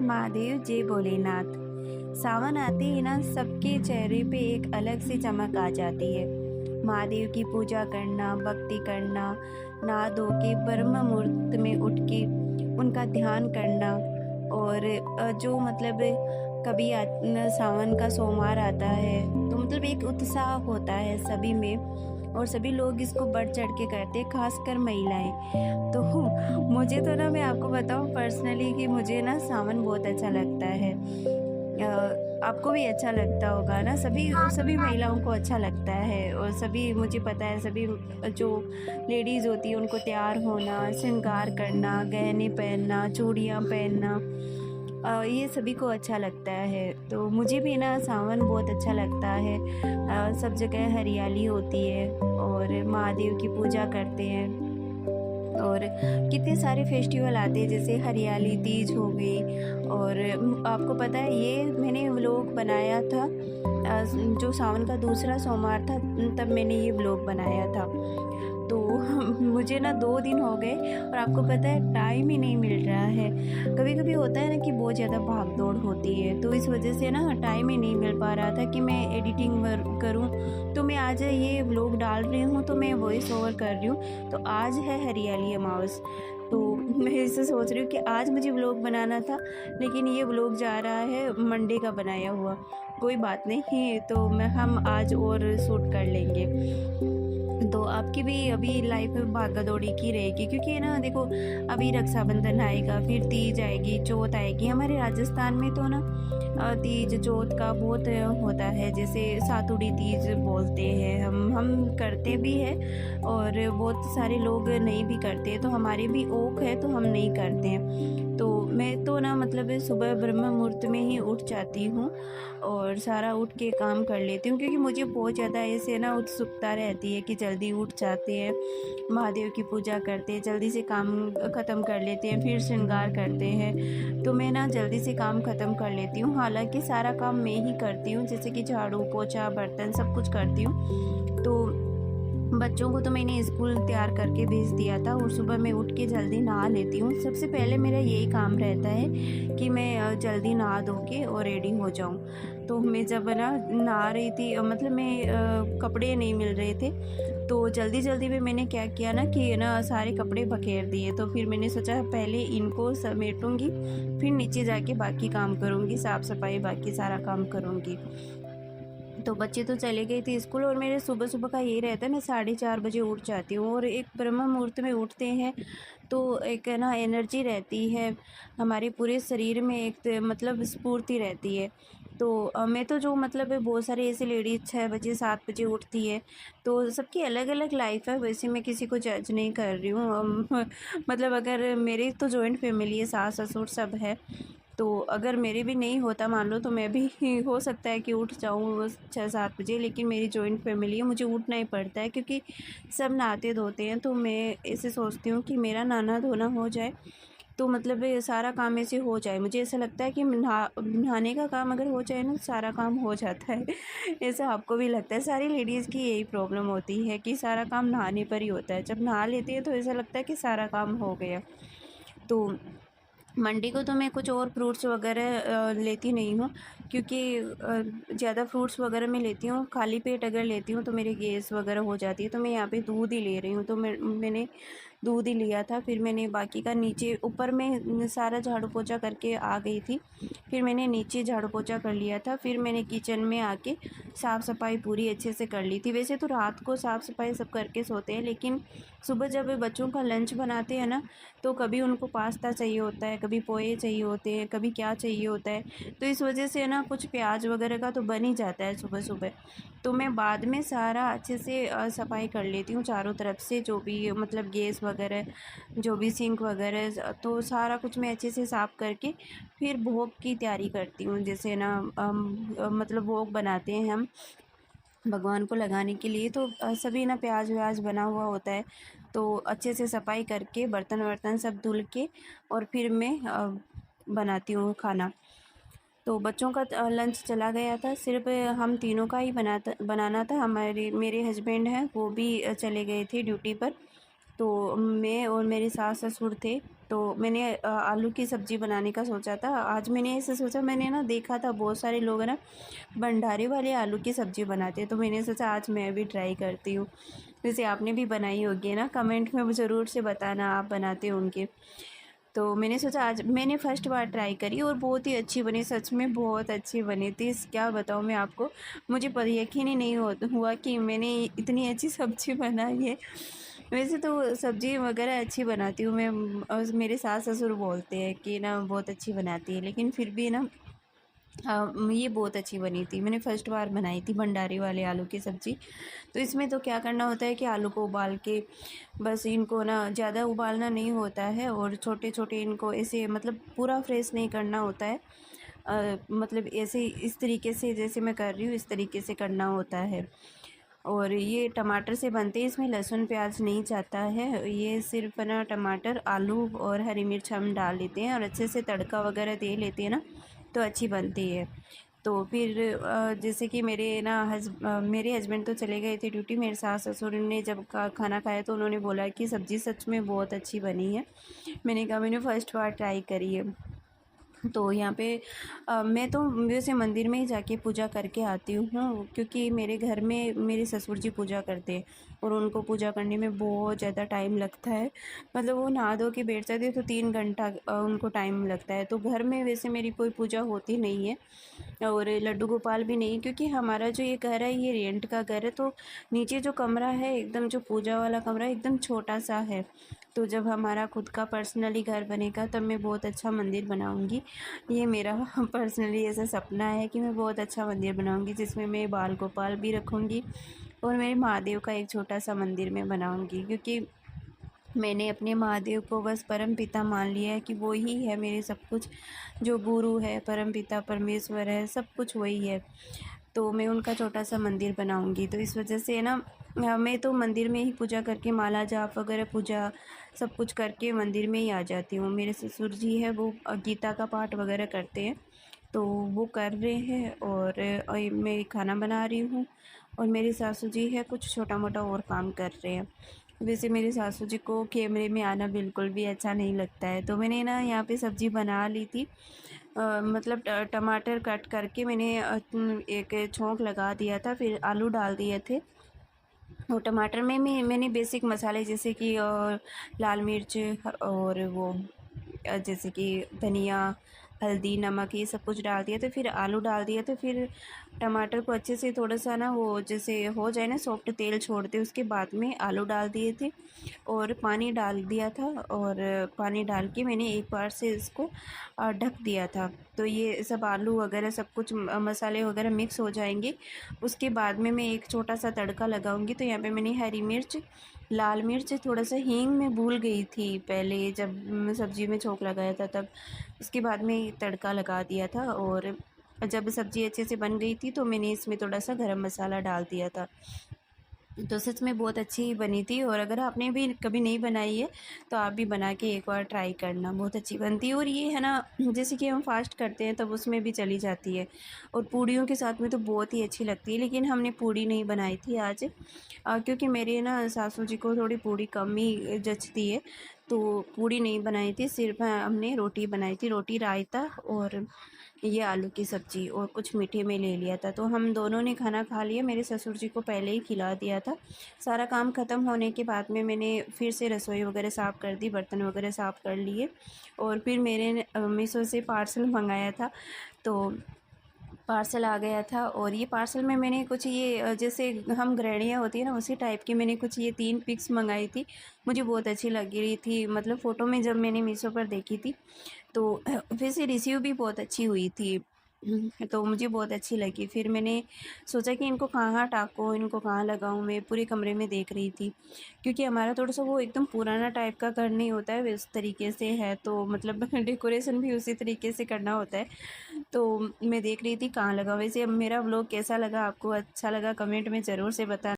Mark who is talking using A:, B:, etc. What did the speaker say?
A: महादेव जय भोलेनाथ। सावन आते ही ना सबके चेहरे पे एक अलग सी चमक आ जाती है। महादेव की पूजा करना, भक्ति करना, नहा धो के ब्रह्म मुहूर्त में उठ के उनका ध्यान करना और जो मतलब कभी सावन का सोमवार आता है तो मतलब एक उत्साह होता है सभी में और सभी लोग इसको बढ़ चढ़ के करते हैं, खासकर महिलाएं। तो मुझे तो ना मैं आपको बताऊं पर्सनली कि मुझे ना सावन बहुत अच्छा लगता है। आपको भी अच्छा लगता होगा ना, सभी सभी महिलाओं को अच्छा लगता है और सभी मुझे पता है सभी जो लेडीज़ होती है उनको तैयार होना, श्रृंगार करना, गहने पहनना, चूड़ियाँ पहनना, ये सभी को अच्छा लगता है। तो मुझे भी ना सावन बहुत अच्छा लगता है। सब जगह हरियाली होती है और महादेव की पूजा करते हैं और कितने सारे फेस्टिवल आते हैं जैसे हरियाली तीज हो गई। और आपको पता है ये मैंने व्लॉग बनाया था जो सावन का दूसरा सोमवार था तब मैंने ये व्लॉग बनाया था। तो मुझे ना 2 दिन हो गए और आपको पता है टाइम ही नहीं मिल रहा है। कभी कभी होता है ना कि बहुत ज़्यादा भाग दौड़ होती है तो इस वजह से ना टाइम ही नहीं मिल पा रहा था कि मैं एडिटिंग करूं। तो मैं आज ये व्लॉग डाल रही हूँ तो मैं वॉइस ओवर कर रही हूँ। तो आज है हरियाली अमावस, तो मैं इसे सोच रही हूँ कि आज मुझे व्लॉग बनाना था लेकिन ये व्लॉग जा रहा है मंडे का बनाया हुआ। कोई बात नहीं, तो हम आज और शूट कर लेंगे। तो आपकी भी अभी लाइफ में भागा दौड़ी की रहेगी क्योंकि ना देखो अभी रक्षाबंधन आएगा, फिर तीज आएगी, चौथ आएगी। हमारे राजस्थान में तो ना तीज चौथ का बहुत होता है, जैसे सातुड़ी तीज बोलते हैं, हम करते भी हैं और बहुत सारे लोग नहीं भी करते हैं। तो हमारे भी ओक है तो हम नहीं करते हैं। तो मैं तो ना मतलब सुबह ब्रह्म मुहूर्त में ही उठ जाती हूँ और सारा उठ के काम कर लेती हूँ क्योंकि मुझे बहुत ज़्यादा ऐसे ना उत्सुकता रहती है कि जल्दी उठ जाते हैं, महादेव की पूजा करते हैं, जल्दी से काम ख़त्म कर लेते हैं, फिर श्रृंगार करते हैं। तो मैं ना जल्दी से काम ख़त्म कर लेती हूँ। हालांकि सारा काम मैं ही करती हूँ, जैसे कि झाड़ू पोछा बर्तन सब कुछ करती हूँ। तो बच्चों को तो मैंने स्कूल तैयार करके भेज दिया था और सुबह मैं उठ के जल्दी नहा लेती हूँ। सबसे पहले मेरा यही काम रहता है कि मैं जल्दी नहा धो के और रेडी हो जाऊँ। तो मैं जब ना नहा रही थी मतलब मैं कपड़े नहीं मिल रहे थे तो जल्दी जल्दी में मैंने क्या किया ना कि ना सारे कपड़े बखेर दिए। तो फिर मैंने सोचा पहले इनको समेटूंगी फिर नीचे जाके बाकी काम करूँगी, साफ़ सफाई बाकी सारा काम करूँगी। तो बच्चे तो चले गए थे स्कूल और मेरे सुबह सुबह का यही रहता है, मैं 4:30 बजे उठ जाती हूँ और एक ब्रह्म मुहूर्त में उठते हैं तो एक ना एनर्जी रहती है हमारे पूरे शरीर में, एक मतलब स्फूर्ति रहती है। तो मैं तो जो मतलब बहुत सारे ऐसे लेडीज 6 बजे 7 बजे उठती है तो सबकी अलग अलग लाइफ है, वैसे मैं किसी को जज नहीं कर रही हूँ। मतलब अगर मेरी तो जॉइंट फैमिली है, सास ससुर सब है, तो अगर मेरे भी नहीं होता मान लो तो मैं भी हो सकता है कि उठ जाऊँ 6-7 बजे, लेकिन मेरी जॉइंट फैमिली है, मुझे उठना ही पड़ता है क्योंकि सब नहाते धोते हैं। तो मैं ऐसे सोचती हूँ कि मेरा नहाना धोना हो जाए तो मतलब ये सारा काम ऐसे हो जाए। मुझे ऐसा लगता है कि नहाने का काम अगर हो जाए ना तो सारा काम हो जाता है। ऐसा आपको भी लगता है? सारी लेडीज़ की यही प्रॉब्लम होती है कि सारा काम नहाने पर ही होता है। जब नहा लेती है तो ऐसा लगता है कि सारा काम हो गया। तो मंडे को तो मैं कुछ और फ्रूट्स वगैरह लेती नहीं हूँ क्योंकि ज़्यादा फ्रूट्स वगैरह मैं लेती हूँ, खाली पेट अगर लेती हूँ तो मेरी गैस वगैरह हो जाती है। तो मैं यहाँ पे दूध ही ले रही हूँ, तो मैंने दूध ही लिया था। फिर मैंने बाकी का नीचे ऊपर में सारा झाड़ू पोछा करके आ गई थी, फिर मैंने नीचे झाड़ू पोछा कर लिया था। फिर मैंने किचन में आके साफ़ सफाई पूरी अच्छे से कर ली थी। वैसे तो रात को साफ़ सफाई सब करके सोते हैं, लेकिन सुबह जब बच्चों का लंच बनाते हैं ना तो कभी उनको पास्ता चाहिए होता है, कभी पोहे चाहिए होते हैं, कभी क्या चाहिए होता है। तो इस वजह से ना कुछ प्याज वगैरह का तो बन ही जाता है सुबह सुबह। तो मैं बाद में सारा अच्छे से सफाई कर लेती हूँ चारों तरफ से, जो भी मतलब गैस वगैरह जो भी सिंक वगैरह, तो सारा कुछ मैं अच्छे से साफ़ करके फिर भोग की तैयारी करती हूँ। जैसे ना मतलब भोग बनाते हैं हम भगवान को लगाने के लिए, तो सभी ना प्याज व्याज बना हुआ होता है। तो अच्छे से सफाई करके बर्तन वर्तन सब धुल के और फिर मैं बनाती हूँ खाना। तो बच्चों का लंच चला गया था, सिर्फ हम तीनों का ही बनाना था। हमारे मेरे हस्बैंड हैं वो भी चले गए थे ड्यूटी पर, तो मैं और मेरे सास ससुर थे। तो मैंने आलू की सब्ज़ी बनाने का सोचा था। आज मैंने ऐसे सोचा, मैंने ना देखा था बहुत सारे लोग है ना भंडारे वाले आलू की सब्ज़ी बनाते हैं, तो मैंने सोचा आज मैं भी ट्राई करती हूँ। वैसे आपने भी बनाई होगी ना, कमेंट में ज़रूर से बताना आप बनाते होंगे। तो मैंने सोचा आज मैंने फ़र्स्ट बार ट्राई करी और बहुत ही अच्छी बनी, सच में बहुत अच्छी बनी थी। क्या बताऊँ मैं आपको, मुझे पर यकीन ही नहीं हुआ कि मैंने इतनी अच्छी सब्ज़ी बनाई है। वैसे तो सब्ज़ी वग़ैरह अच्छी बनाती हूँ मैं, मेरे सास-ससुर बोलते हैं कि ना बहुत अच्छी बनाती है, लेकिन फिर भी ना ये बहुत अच्छी बनी थी। मैंने फ़र्स्ट बार बनाई थी भंडारे वाले आलू की सब्ज़ी। तो इसमें तो क्या करना होता है कि आलू को उबाल के बस इनको ना ज़्यादा उबालना नहीं होता है, और छोटे-छोटे इनको ऐसे मतलब पूरा फ्रेश नहीं करना होता है। मतलब ऐसे इस तरीके से जैसे मैं कर रही हूँ, इस तरीके से करना होता है। और ये टमाटर से बनते हैं, इसमें लहसुन प्याज नहीं जाता है। ये सिर्फ़ ना टमाटर, आलू और हरी मिर्च हम डाल लेते हैं और अच्छे से तड़का वगैरह दे लेते हैं ना, तो अच्छी बनती है। तो फिर जैसे कि मेरे हस्बैंड तो चले गए थे ड्यूटी। मेरे सास-ससुर ने जब खाना खाया तो उन्होंने बोला कि सब्ज़ी सच में बहुत अच्छी बनी है। मैंने कहा मैंने फ़र्स्ट बार ट्राई करी है। तो यहाँ पे मैं तो वैसे मंदिर में ही जाके पूजा करके आती हूँ, क्योंकि मेरे घर में मेरे ससुर जी पूजा करते हैं और उनको पूजा करने में बहुत ज़्यादा टाइम लगता है। मतलब वो नहा धो के बैठ जाते हैं तो 3 घंटा उनको टाइम लगता है। तो घर में वैसे मेरी कोई पूजा होती नहीं है और लड्डू गोपाल भी नहीं, क्योंकि हमारा जो ये घर है ये रेंट का घर है। तो नीचे जो कमरा है एकदम, जो पूजा वाला कमरा है, एकदम छोटा सा है। तो जब हमारा खुद का पर्सनली घर बनेगा तब मैं बहुत अच्छा मंदिर बनाऊंगी। ये मेरा पर्सनली ऐसा सपना है कि मैं बहुत अच्छा मंदिर बनाऊंगी, जिसमें मैं बाल गोपाल भी रखूंगी और मेरे महादेव का एक छोटा सा मंदिर मैं बनाऊंगी, क्योंकि मैंने अपने महादेव को बस परम पिता मान लिया है कि वो ही है मेरे सब कुछ। जो गुरु है, परम पिता परमेश्वर है, सब कुछ वही है। तो मैं उनका छोटा सा मंदिर बनाऊंगी। तो इस वजह से ना मैं तो मंदिर में ही पूजा करके माला जाप वगैरह पूजा सब कुछ करके मंदिर में ही आ जाती हूँ। मेरे ससुर जी है वो गीता का पाठ वगैरह करते हैं, तो वो कर रहे हैं और मैं खाना बना रही हूँ, और मेरी सासू जी है कुछ छोटा मोटा और काम कर रहे हैं। वैसे मेरे सासू जी को कैमरे में आना बिल्कुल भी अच्छा नहीं लगता है। तो मैंने ना यहाँ पे सब्ज़ी बना ली थी, मतलब टमाटर कट करके मैंने एक छोंक लगा दिया था, फिर आलू डाल दिए थे। और टमाटर में मैंने बेसिक मसाले जैसे कि लाल मिर्च और वो जैसे कि धनिया, हल्दी, नमक ये सब कुछ डाल दिया था। फिर आलू डाल दिया था। फिर टमाटर को अच्छे से थोड़ा-सा ना वो जैसे हो जाए ना सॉफ्ट, तेल छोड़ दे, उसके बाद में आलू डाल दिए थे और पानी डाल दिया था, और पानी डाल के मैंने एक बार से इसको ढक दिया था। तो ये सब आलू वगैरह सब कुछ मसाले वगैरह मिक्स हो जाएँगे। उसके बाद में मैं एक छोटा-सा तड़का लगाऊँगी। तो यहाँ पे मैंने हरी मिर्च, लाल मिर्च, थोड़ा-सा हींग मैं भूल गई थी पहले जब सब्ज़ी में छोंक लगाया था तब। उसके बाद में तड़का लगा दिया था, और जब सब्ज़ी अच्छे से बन गई थी तो मैंने इसमें थोड़ा-सा गरम मसाला डाल दिया था। तो सच में बहुत अच्छी बनी थी, और अगर आपने भी कभी नहीं बनाई है तो आप भी बना के एक बार ट्राई करना, बहुत अच्छी बनती है। और ये है ना, जैसे कि हम फास्ट करते हैं तब उसमें भी चली जाती है, और पूड़ियों के साथ में तो बहुत ही अच्छी लगती है। लेकिन हमने पूड़ी नहीं बनाई थी आज, क्योंकि मेरे ना सासू जी को थोड़ी पूड़ी कम ही जचती है, तो पूड़ी नहीं बनाई थी। सिर्फ हमने रोटी बनाई थी, रोटी, रायता और ये आलू की सब्ज़ी, और कुछ मीठे में ले लिया था। तो हम दोनों ने खाना खा लिया, मेरे ससुर जी को पहले ही खिला दिया था। सारा काम ख़त्म होने के बाद में मैंने फिर से रसोई वगैरह साफ़ कर दी, बर्तन वगैरह साफ़ कर लिए, और फिर मेरे ने मीशो से पार्सल मंगाया था। तो पार्सल आ गया था, और ये पार्सल में मैंने कुछ ये जैसे हम गृहिणियाँ होती है ना, उसी टाइप की मैंने कुछ ये 3 पिक्स मंगाई थी। मुझे बहुत अच्छी लग रही थी, मतलब फ़ोटो में जब मैंने मीशो पर देखी थी तो वैसे रिसीव भी बहुत अच्छी हुई थी। तो मुझे बहुत अच्छी लगी। फिर मैंने सोचा कि इनको कहाँ टाकूँ, इनको कहाँ लगाऊँ, मैं पूरे कमरे में देख रही थी। क्योंकि हमारा थोड़ा-सा वो एकदम पुराना टाइप का घर नहीं होता है, उस तरीके से है, तो मतलब डेकोरेशन भी उसी तरीके से करना होता है। तो मैं देख रही थी कहाँ लगाऊँ। वैसे अब मेरा व्लॉग कैसा लगा आपको, अच्छा लगा कमेंट में ज़रूर से बताना।